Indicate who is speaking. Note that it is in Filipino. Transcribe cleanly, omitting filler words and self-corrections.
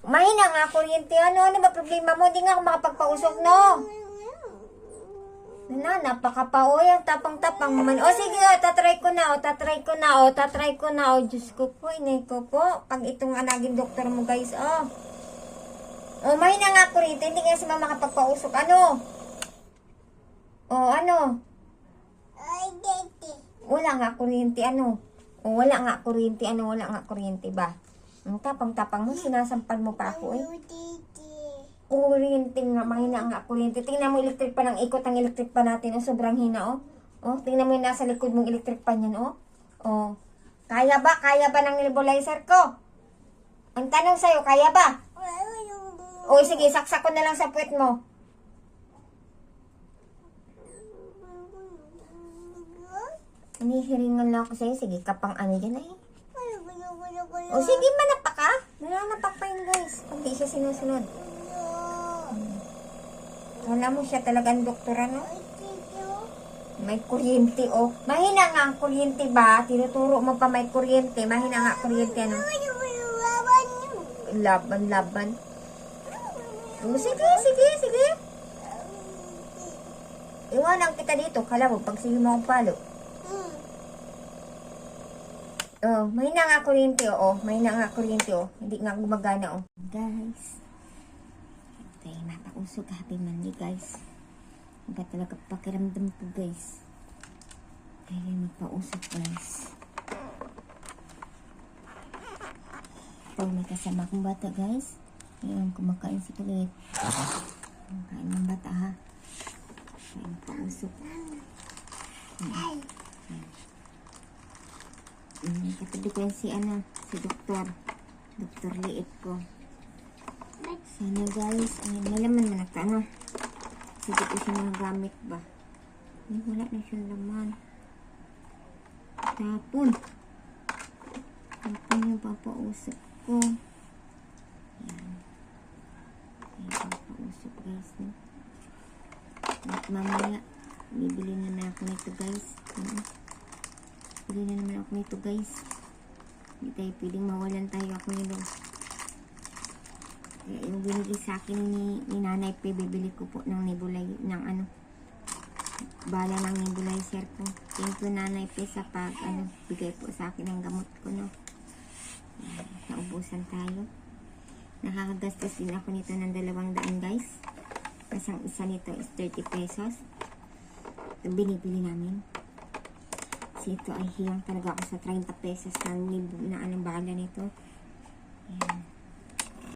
Speaker 1: Mahina nga kuryente. Ano ba problema mo? Di nga ako makapagpausok, no? Napakapao yan. Tapang-tapang man. O sige, tatry ko na. Diyos ko po, inay ko po. Pag itong anaging doktor mo, guys, O, mahina nga kuryente. Hindi nga sila makapagpausok. Ano? Ano? Wala nga kuryente, ano? Wala nga kuryente ba? Ang tapang-tapang mo, sinasampan mo pa ako, Kuryente nga, mahina nga kuryente. Tingnan mo, electric pa ng ikot ang electric pa natin, sobrang hina, tingnan mo yung nasa likod mong electric pa niyan, Kaya ba ng nebulizer ko? Ang tanong sa'yo, kaya ba? Sige, saksak ko na lang sa puwet mo. Hinihiringan lang ako sa'yo. Sige, kapang ano dyan sige, manapak ka. Nananapak pa yun, guys. Hindi siya sinusunod. Alam mo siya talagang doktor, ano? May kuryente, Mahina nga ang kuryente ba? Tinuturo mo pa may kuryente. Mahina nga kuryente, ano? Laban. Sige. Iwanan kita dito. Kala mo, pag sige mo akong palo. Mahina nga kuryente, Hindi nga gumagana, Guys. Okay, mapausok. Happy Monday, guys. Iba talaga pakiramdam ko, guys. Kaya magpausok, guys. Ito, may kasama akong bata, guys. Ayan, kumakain sa kulit. Kumakain ng bata, ha. Kaya magpausok. Katabi ko si doktor. Doktor liit ko. Sana, guys. May laman man nagka, Sige ko siya mga gamit ba? Wala na siyang laman. Tapon yung papausap ko. Yan. Papausap, guys. At mamaya, bibili naman ako nito, guys. Bili na naman ako nito, guys. Hindi tayo pwedeng mawalan tayo ako nito. Yung binili sa akin ni Nanay P, bibili ko po ng bala ng nebulizer ko. Thank you, Nanay P, sa bigay po sa akin ng gamot ko, Naubusan tayo. Nakakagastos din ako nito ng 200, guys. Kasi ang isa nito is 30 pesos. Ito binibili namin. Kasi ito ay hiyang talaga ako sa 30 pesos na bala nito. Ayan.